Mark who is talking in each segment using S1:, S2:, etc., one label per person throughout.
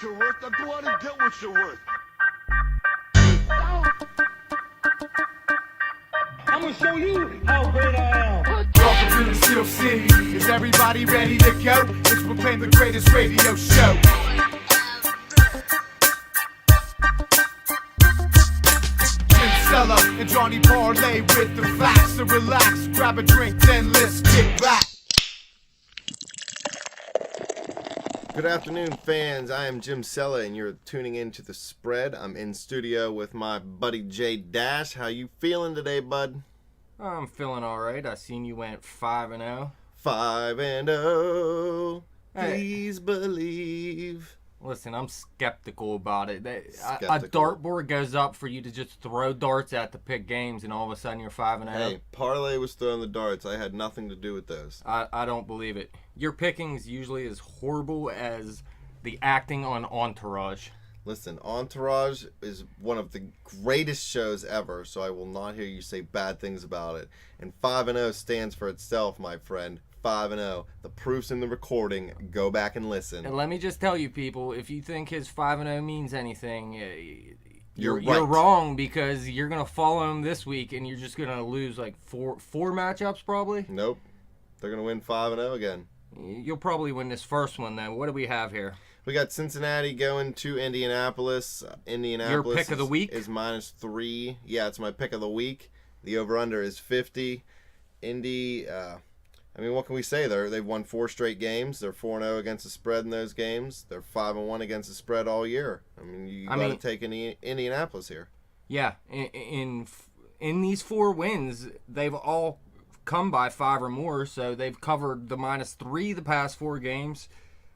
S1: you're worth. Now go out and get what you're worth.
S2: I'm gonna show you how great I am.
S3: Welcome to the Steel City. Is everybody ready to go? It's proclaimed the greatest radio show. Cella and Johnny Parlay with the facts. So relax, grab a drink, then let's get back.
S4: Good afternoon, fans. I am Jim Cella, and you're tuning in to The Spread. I'm in studio with my buddy JDash. How you feeling today, bud?
S5: I'm feeling all right. I seen you went 5-0.
S4: 5-0.
S5: Hey.
S4: Please believe.
S5: Listen, I'm skeptical about it. A
S4: Skeptical.
S5: dartboard goes up for you to just throw darts at to pick games, and all of a sudden you're 5-0.
S4: Hey, Parlay was throwing the darts. I had nothing to do with those.
S5: I don't believe it. Your picking's usually as horrible as the acting on Entourage.
S4: Listen, Entourage is one of the greatest shows ever, so I will not hear you say bad things about it. And 5-0 stands for itself, my friend. 5-0. The proof's in the recording. Go back and listen.
S5: And let me just tell you, people, if you think his 5-0 means anything,
S4: You're
S5: you're
S4: right.
S5: wrong, because you're going to follow him this week, and you're just going to lose like four matchups probably.
S4: Nope. They're going to win 5-0 again.
S5: You'll probably win this first one, then. What do we have here?
S4: We got Cincinnati going to Indianapolis. Indianapolis
S5: Your pick of the week?
S4: is -3. Yeah, it's my pick of the week. The over-under is 50. Indy, I mean, what can we say? They've won 4 straight games. They're 4-0 against the spread in those games. They're 5-1 against the spread all year. I mean, you got to take Indianapolis here.
S5: Yeah, in these 4 wins, they've all come by 5 or more, so they've covered the -3 the past 4 games.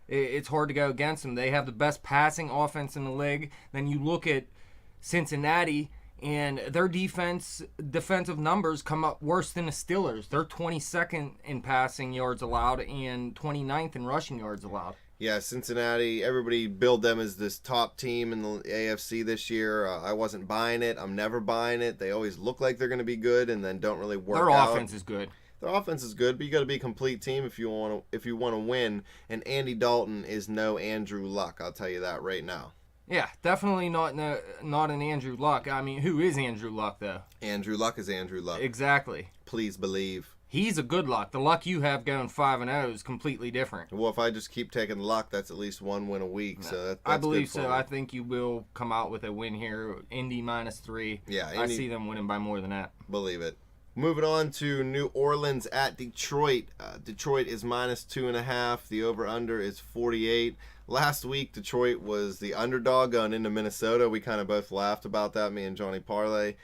S5: It's hard to go against them. They have the best passing offense in the league. Then you look at Cincinnati, and their defensive numbers come up worse than the Steelers. They're 22nd in passing yards allowed and 29th in rushing yards allowed.
S4: Yeah, Cincinnati, everybody billed them as this top team in the AFC this year. I wasn't buying it. I'm never buying it. They always look like they're going to be good and then don't really work
S5: Their
S4: out.
S5: offense is good.
S4: Their offense is good, but you got to be a complete team if you want to win. And Andy Dalton is no Andrew Luck. I'll tell you that right now.
S5: Yeah, definitely not an Andrew Luck. I mean, who is Andrew Luck, though?
S4: Andrew Luck is Andrew Luck.
S5: Exactly.
S4: Please believe.
S5: He's a good Luck. The Luck you have going 5-0 is completely different.
S4: Well, if I just keep taking Luck, that's at least 1 win a week. So that's
S5: I believe
S4: good for
S5: so.
S4: me.
S5: I think you will come out with a win here. Indy -3.
S4: Yeah,
S5: I see them winning by more than that.
S4: Believe it. Moving on to New Orleans at Detroit. Detroit is -2.5. The over-under is 48. Last week, Detroit was the underdog going into Minnesota. We kind of both laughed about that, me and Johnny Parlay.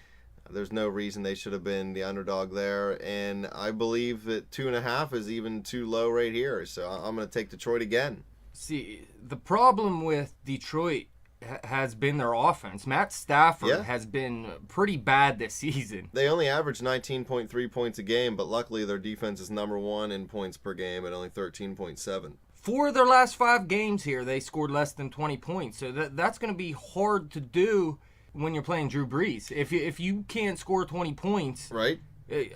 S4: There's no reason they should have been the underdog there. And I believe that 2.5 is even too low right here. So I'm going to take Detroit again.
S5: See, the problem with Detroit has been their offense. Matt Stafford has been pretty bad this season.
S4: They only average 19.3 points a game, but luckily their defense is number 1 in points per game at only 13.7.
S5: 4 of their last 5 games here, they scored less than 20 points. So that's going to be hard to do when you're playing Drew Brees. If you can't score 20 points,
S4: Right?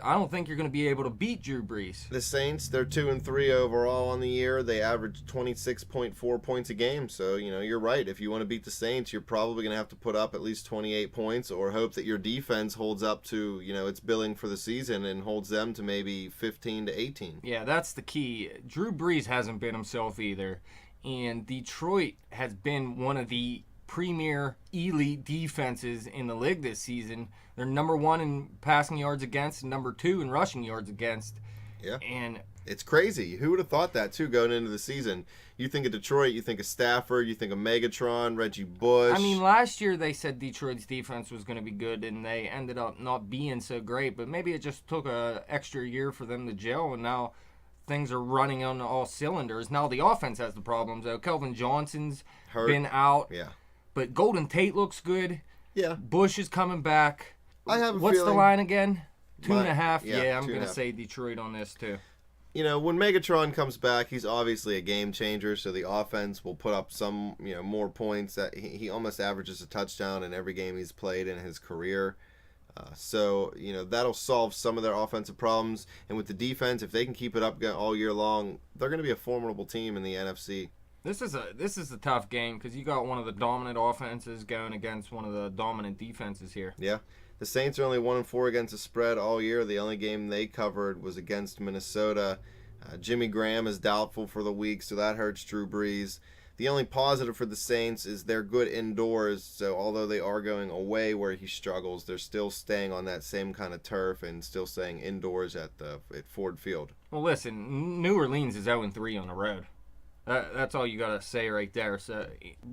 S5: I don't think you're going to be able to beat Drew Brees.
S4: The Saints, they're 2-3 overall on the year. They average 26.4 points a game. So, you're right. If you want to beat the Saints, you're probably going to have to put up at least 28 points or hope that your defense holds up to, its billing for the season and holds them to maybe 15 to 18.
S5: Yeah, that's the key. Drew Brees hasn't been himself either. And Detroit has been one of the premier elite defenses in the league this season. They're number 1 in passing yards against and number 2 in rushing yards against.
S4: Yeah.
S5: And
S4: It's crazy. Who would have thought that, too, going into the season? You think of Detroit, you think of Stafford, you think of Megatron, Reggie Bush.
S5: I mean, last year they said Detroit's defense was going to be good, and they ended up not being so great. But maybe it just took an extra year for them to gel, and now things are running on all cylinders. Now the offense has the problems, though. Kelvin Johnson's
S4: Hurt.
S5: been out.
S4: Yeah.
S5: But Golden Tate looks good.
S4: Yeah.
S5: Bush is coming back.
S4: I have a
S5: What's
S4: feeling
S5: the line again? 2.5?
S4: Yeah,
S5: Yeah, I'm
S4: 2.5.
S5: going to say Detroit on this, too.
S4: When Megatron comes back, he's obviously a game changer, so the offense will put up some, more points. That he almost averages a touchdown in every game he's played in his career. So, that'll solve some of their offensive problems. And with the defense, if they can keep it up all year long, they're going to be a formidable team in the NFC.
S5: This is a tough game because you got one of the dominant offenses going against one of the dominant defenses here.
S4: Yeah. The Saints are only 1-4 against the spread all year. The only game they covered was against Minnesota. Jimmy Graham is doubtful for the week, so that hurts Drew Brees. The only positive for the Saints is they're good indoors, so although they are going away where he struggles, they're still staying on that same kind of turf and still staying indoors at Ford Field.
S5: Well, listen, New Orleans is 0-3 on the road. That's all you got to say right there. So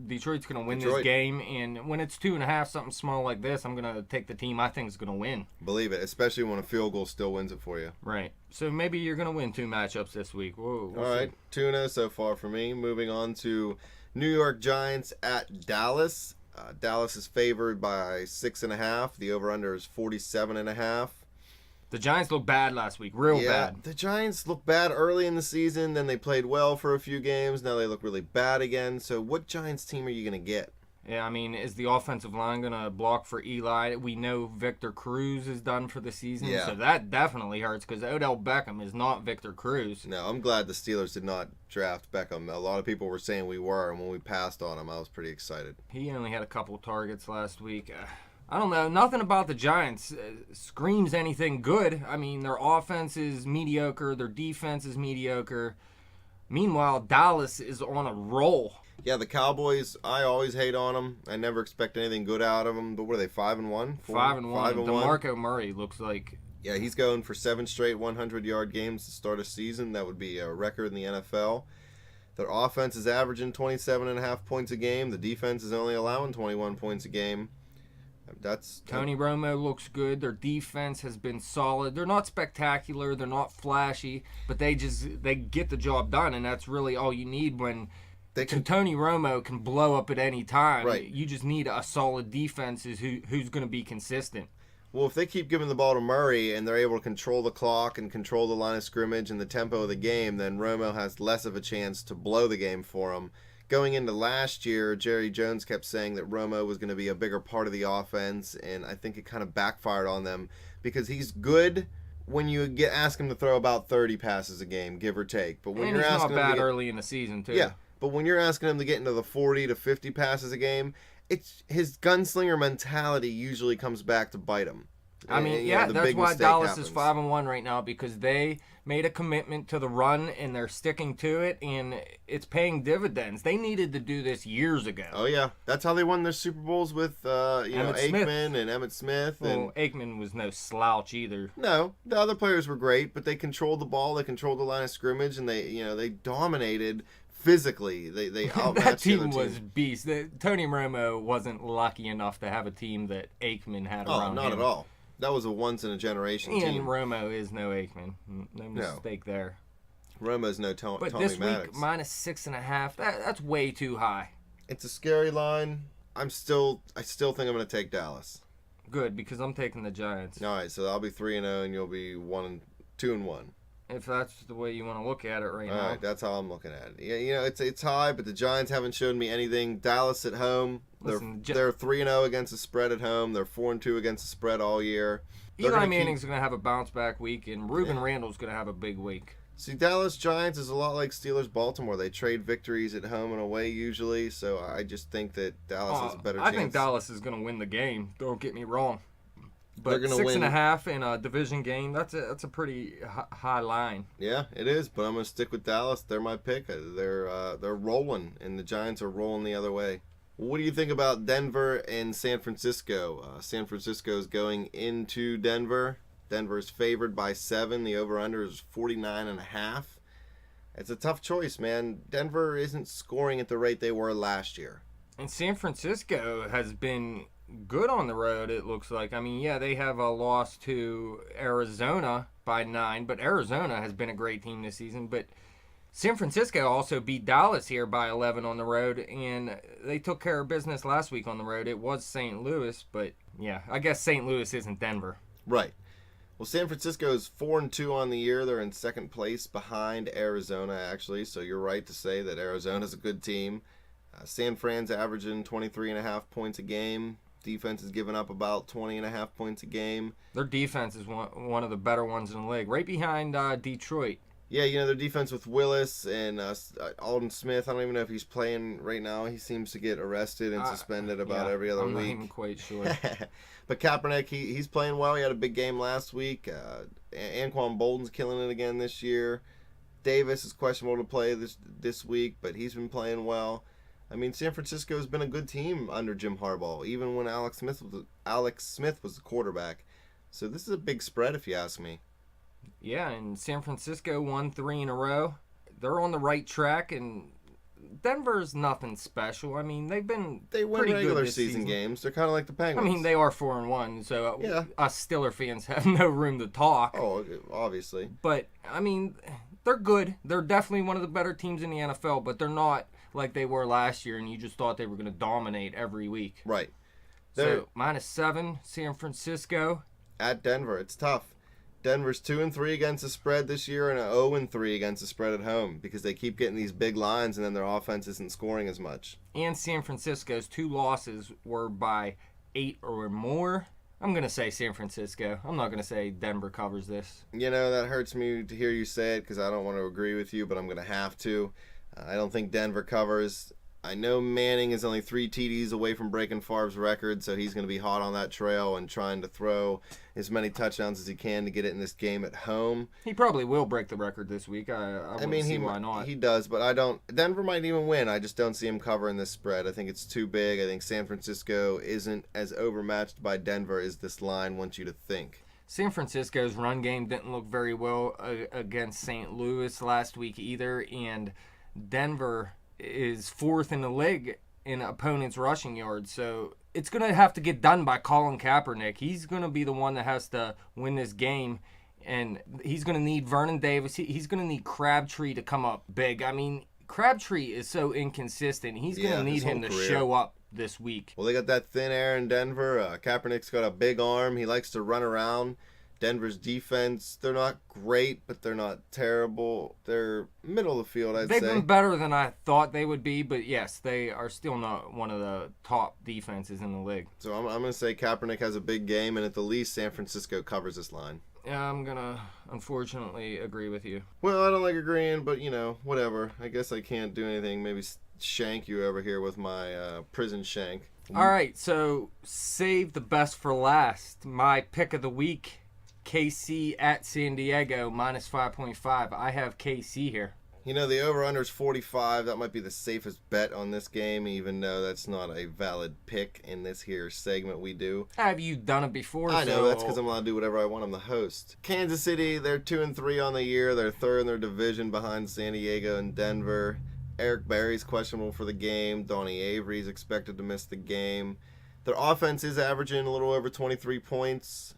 S5: Detroit's going to win this game, and when it's 2.5, something small like this, I'm going to take the team I think is going to win.
S4: Believe it, especially when a field goal still wins it for you.
S5: Right. So maybe you're going to win 2 matchups this week. We'll
S4: all right, 2-0 so far for me. Moving on to New York Giants at Dallas. Dallas is favored by 6.5. The over-under is 47.5.
S5: The Giants looked bad last week, real bad.
S4: The Giants looked bad early in the season, then they played well for a few games. Now they look really bad again. So what Giants team are you going to get?
S5: Yeah, I mean, is the offensive line going to block for Eli? We know Victor Cruz is done for the season, so that definitely hurts because Odell Beckham is not Victor Cruz.
S4: No, I'm glad the Steelers did not draft Beckham. A lot of people were saying we were, and when we passed on him, I was pretty excited.
S5: He only had a couple targets last week. I don't know. Nothing about the Giants screams anything good. I mean, their offense is mediocre. Their defense is mediocre. Meanwhile, Dallas is on a roll.
S4: Yeah, the Cowboys, I always hate on them. I never expect anything good out of them. But what are they, 5-1?
S5: 5-1. DeMarco Murray looks like...
S4: Yeah, he's going for 7 straight 100-yard games to start a season. That would be a record in the NFL. Their offense is averaging 27.5 points a game. The defense is only allowing 21 points a game.
S5: Tony Romo looks good. Their defense has been solid. They're not spectacular. They're not flashy, but they get the job done, and that's really all you need when Tony Romo can blow up at any time.
S4: Right.
S5: You just need a solid defense who's going to be consistent.
S4: Well, if they keep giving the ball to Murray and they're able to control the clock and control the line of scrimmage and the tempo of the game, then Romo has less of a chance to blow the game for them. Going into last year, Jerry Jones kept saying that Romo was going to be a bigger part of the offense, and I think it kind of backfired on them because he's good when you ask him to throw about 30 passes a game, give or take. But when
S5: he's not bad early in the season, too.
S4: Yeah, but when you're asking him to get into the 40 to 50 passes a game, it's his gunslinger mentality usually comes back to bite him.
S5: I mean, that's why Dallas is 5-1 right now, because they made a commitment to the run and they're sticking to it, and it's paying dividends. They needed to do this years ago.
S4: Oh yeah, that's how they won their Super Bowls with Aikman and Emmitt Smith.
S5: Well, Aikman was no slouch either.
S4: No, the other players were great, but they controlled the ball, they controlled the line of scrimmage, and they dominated physically. They outmatched
S5: that team was beast. Tony Romo wasn't lucky enough to have a team that Aikman had around him.
S4: Oh, not at all. That was a once-in-a-generation team.
S5: And Romo is no Aikman. No mistake there.
S4: Romo's no Tommy
S5: But this
S4: Maddox.
S5: week, minus 6.5, that's way too high.
S4: It's a scary line. I still think I'm going to take Dallas.
S5: Good, because I'm taking the Giants.
S4: All right, so I'll be 3-0, and you'll be 2-1.
S5: If that's the way you want to look at it now.
S4: All right, that's how I'm looking at it. Yeah, it's high, but the Giants haven't shown me anything. Dallas at home, they're 3-0 against the spread at home. They're 4-2 against the spread all year.
S5: Eli Manning's going to have a bounce back week, and Reuben Randall's going to have a big week.
S4: See, Dallas Giants is a lot like Steelers Baltimore. They trade victories at home and away usually, so I just think that Dallas has a better chance.
S5: I think Dallas is going to win the game. Don't get me wrong. But
S4: They're gonna
S5: 6.5 in a division game, that's a pretty high line.
S4: Yeah, it is, but I'm going to stick with Dallas. They're my pick. They're rolling, and the Giants are rolling the other way. What do you think about Denver and San Francisco? San Francisco is going into Denver. Denver is favored by 7. The over-under is 49.5. It's a tough choice, man. Denver isn't scoring at the rate they were last year.
S5: And San Francisco has been good on the road, it looks like. I mean, yeah, they have a loss to Arizona by 9, but Arizona has been a great team this season. But San Francisco also beat Dallas here by 11 on the road, and they took care of business last week on the road. It was St. Louis, but yeah, I guess St. Louis isn't Denver.
S4: Right. Well, San Francisco is 4-2 on the year. They're in second place behind Arizona, actually, so you're right to say that Arizona's a good team. San Fran's averaging 23.5 points a game. Defense is giving up about 20.5 points a game.
S5: Their defense is one of the better ones in the league, right behind Detroit.
S4: Yeah, their defense with Willis and Alden Smith. I don't even know if he's playing right now. He seems to get arrested and suspended about every other
S5: I'm
S4: week.
S5: not even quite sure.
S4: But Kaepernick, he's playing well. He had a big game last week. Anquan Bolden's killing it again this year. Davis is questionable to play this week, but he's been playing well. I mean, San Francisco's been a good team under Jim Harbaugh, even when Alex Smith was the quarterback. So this is a big spread, if you ask me.
S5: Yeah, and San Francisco won 3 in a row. They're on the right track, and Denver's nothing special. I mean, they win
S4: pretty regular season games. They're kind of like the Penguins.
S5: I mean, they are 4-1, so
S4: yeah.
S5: Us Steeler fans have no room to talk.
S4: Oh, obviously.
S5: But I mean, they're good. They're definitely one of the better teams in the NFL, but they're not like they were last year, and you just thought they were going to dominate every week.
S4: Right.
S5: So -7, San Francisco
S4: at Denver. It's tough. Denver's 2-3 against the spread this year and 0-3 against the spread at home because they keep getting these big lines and then their offense isn't scoring as much.
S5: And San Francisco's 2 losses were by 8 or more. I'm going to say San Francisco. I'm not going to say Denver covers this.
S4: That hurts me to hear you say it because I don't want to agree with you, but I'm going to have to. I don't think Denver covers. I know Manning is only 3 TDs away from breaking Favre's record, so he's going to be hot on that trail and trying to throw as many touchdowns as he can to get it in this game at home.
S5: He probably will break the record this week. I mean, why not?
S4: He does, but I don't. Denver might even win. I just don't see him covering this spread. I think it's too big. I think San Francisco isn't as overmatched by Denver as this line wants you to think.
S5: San Francisco's run game didn't look very well against St. Louis last week either, and Denver is 4th in the league in opponents' rushing yards. So it's going to have to get done by Colin Kaepernick. He's going to be the one that has to win this game, and he's going to need Vernon Davis. He's going to need Crabtree to come up big. I mean, Crabtree is so inconsistent. He's going to need him to show up this week.
S4: Well, they got that thin air in Denver. Kaepernick's got a big arm. He likes to run around. Denver's defense, they're not great, but they're not terrible. They're middle of the field, I'd say.
S5: They've been better than I thought they would be, but yes, they are still not one of the top defenses in the league.
S4: So I'm going to say Kaepernick has a big game, and at the least, San Francisco covers this line.
S5: Yeah, I'm going to unfortunately agree with you.
S4: Well, I don't like agreeing, but, whatever. I guess I can't do anything. Maybe shank you over here with my prison shank.
S5: All right, so save the best for last. My pick of the week, KC at San Diego, -5.5. I have KC here.
S4: The over-under is 45. That might be the safest bet on this game, even though that's not a valid pick in this here segment we do.
S5: Have you done it before?
S4: I know, that's because I'm allowed to do whatever I want. I'm the host. Kansas City, they're 2-3 on the year. They're 3rd in their division behind San Diego and Denver. Eric Berry's questionable for the game. Donnie Avery's expected to miss the game. Their offense is averaging a little over 23 points.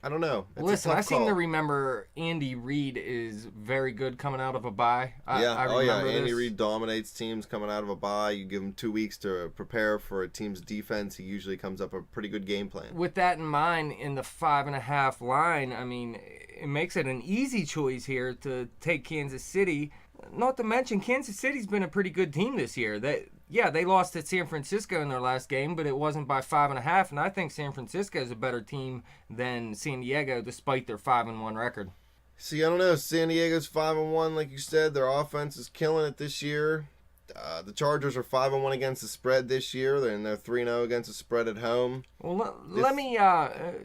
S4: I don't know.
S5: Listen, I seem to remember Andy Reid is very good coming out of a bye. I remember
S4: Andy Reid dominates teams coming out of a bye. You give him 2 weeks to prepare for a team's defense. He usually comes up with a pretty good game plan.
S5: With that in mind, in the 5.5 line, I mean, it makes it an easy choice here to take Kansas City. Not to mention, Kansas City's been a pretty good team this year. They lost to San Francisco in their last game, but it wasn't by 5.5, and I think San Francisco is a better team than San Diego, despite their 5-1 record.
S4: See, I don't know. San Diego's 5-1, like you said. Their offense is killing it this year. The Chargers are 5-1 against the spread this year, and they're 3-0 against the spread at home.
S5: Well, let me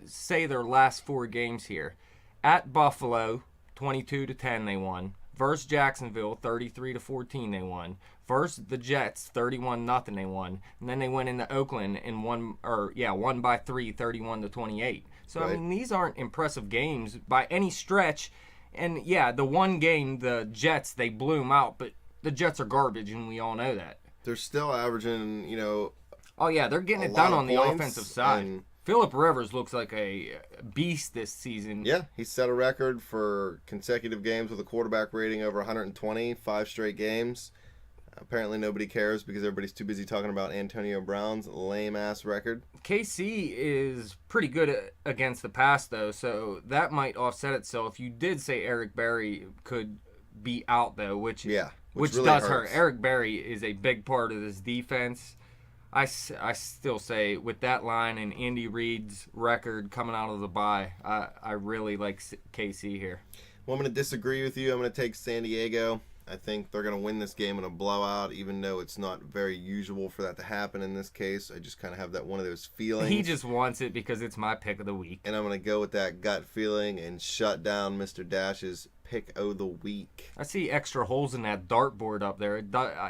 S5: say their last 4 games here. At Buffalo, 22-10 they won. Versus Jacksonville, 33-14 they won. Versus the Jets, 31-0 they won. And then they went into Oakland and won by 3, 31-28. So,
S4: right.
S5: I mean, these aren't impressive games by any stretch. And, yeah, the one game, the Jets, they blew them out. But the Jets are garbage, and we all know that.
S4: They're still averaging,
S5: Oh, yeah, they're getting it done on the offensive side. Phillip Rivers looks like a beast this season.
S4: Yeah, he set a record for consecutive games with a quarterback rating over 120, 5 straight games. Apparently nobody cares because everybody's too busy talking about Antonio Brown's lame-ass record.
S5: KC is pretty good against the pass, though, so that might offset itself. You did say Eric Berry could be out, though, which really does hurt. Eric Berry is a big part of this defense. I still say with that line and Andy Reid's record coming out of the bye, I really like KC here.
S4: Well, I'm going to disagree with you. I'm going to take San Diego. I think they're going to win this game in a blowout, even though it's not very usual for that to happen in this case. I just kind of have that one of those feelings.
S5: He just wants it because it's my pick of the week.
S4: And I'm going to go with that gut feeling and shut down Mr. Dash's pick of the week.
S5: I see extra holes in that dartboard up there.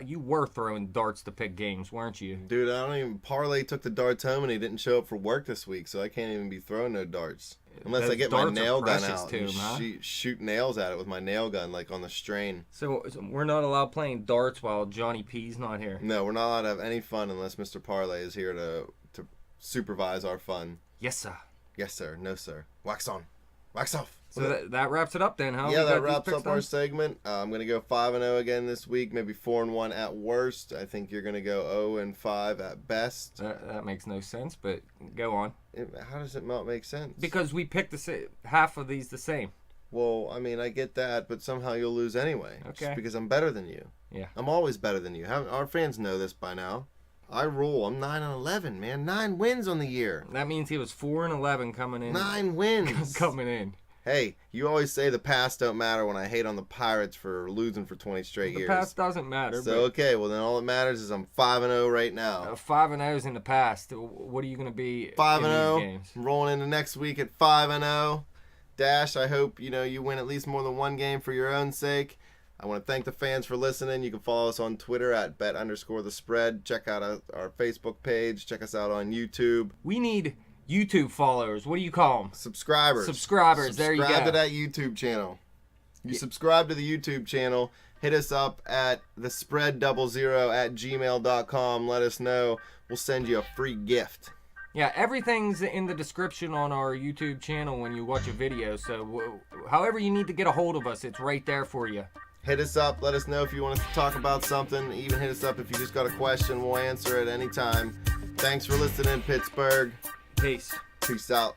S5: You were throwing darts to pick games, weren't you?
S4: Dude, I don't even... Parlay took the darts home and he didn't show up for work this week, so I can't even be throwing no darts. Unless
S5: Those
S4: I get my
S5: darts are
S4: nail gun
S5: precious
S4: out
S5: to
S4: and
S5: him, huh?
S4: shoot nails at it with my nail gun, like on the strain.
S5: So we're not allowed playing darts while Johnny P's not here.
S4: No, we're not allowed to have any fun unless Mr. Parlay is here to supervise our fun.
S5: Yes, sir.
S4: Yes, sir. No, sir. Wax on. Wax off.
S5: So that wraps it up then, huh?
S4: Yeah,
S5: We got
S4: that
S5: these
S4: wraps
S5: picks
S4: up our
S5: done?
S4: segment. I'm going to go 5-0 again this week, maybe 4-1 at worst. I think you're going to go 0-5 at best.
S5: That makes no sense, but go on.
S4: How does it not make sense?
S5: Because we picked half of these the same.
S4: Well, I mean, I get that, but somehow you'll lose anyway.
S5: Okay.
S4: Just because I'm better than you.
S5: Yeah.
S4: I'm always better than you. Our fans know this by now. I rule. I'm 9-11, man. 9 wins on the year.
S5: That means he was 4-11 coming in.
S4: 9 wins.
S5: Coming in.
S4: Hey, you always say the past don't matter when I hate on the Pirates for losing for 20 straight
S5: The
S4: years.
S5: past doesn't matter.
S4: So, okay, well, then all that matters is I'm 5-0 right now.
S5: 5-0's in the past. What are you going to be
S4: 5-0,
S5: in these games?
S4: rolling into next week at 5-0. Dash, I hope you win at least more than one game for your own sake. I want to thank the fans for listening. You can follow us on Twitter at bet_the_spread. Check out our Facebook page. Check us out on YouTube.
S5: We need YouTube followers. What do you call them?
S4: Subscribers.
S5: There you go.
S4: Subscribe to that YouTube channel. You subscribe to the YouTube channel. Hit us up at thespread00@gmail.com. Let us know. We'll send you a free gift.
S5: Yeah, everything's in the description on our YouTube channel when you watch a video. So however you need to get a hold of us, it's right there for you.
S4: Hit us up. Let us know if you want us to talk about something. Even hit us up if you just got a question. We'll answer it anytime. Thanks for listening, Pittsburgh.
S5: Peace.
S4: Peace out.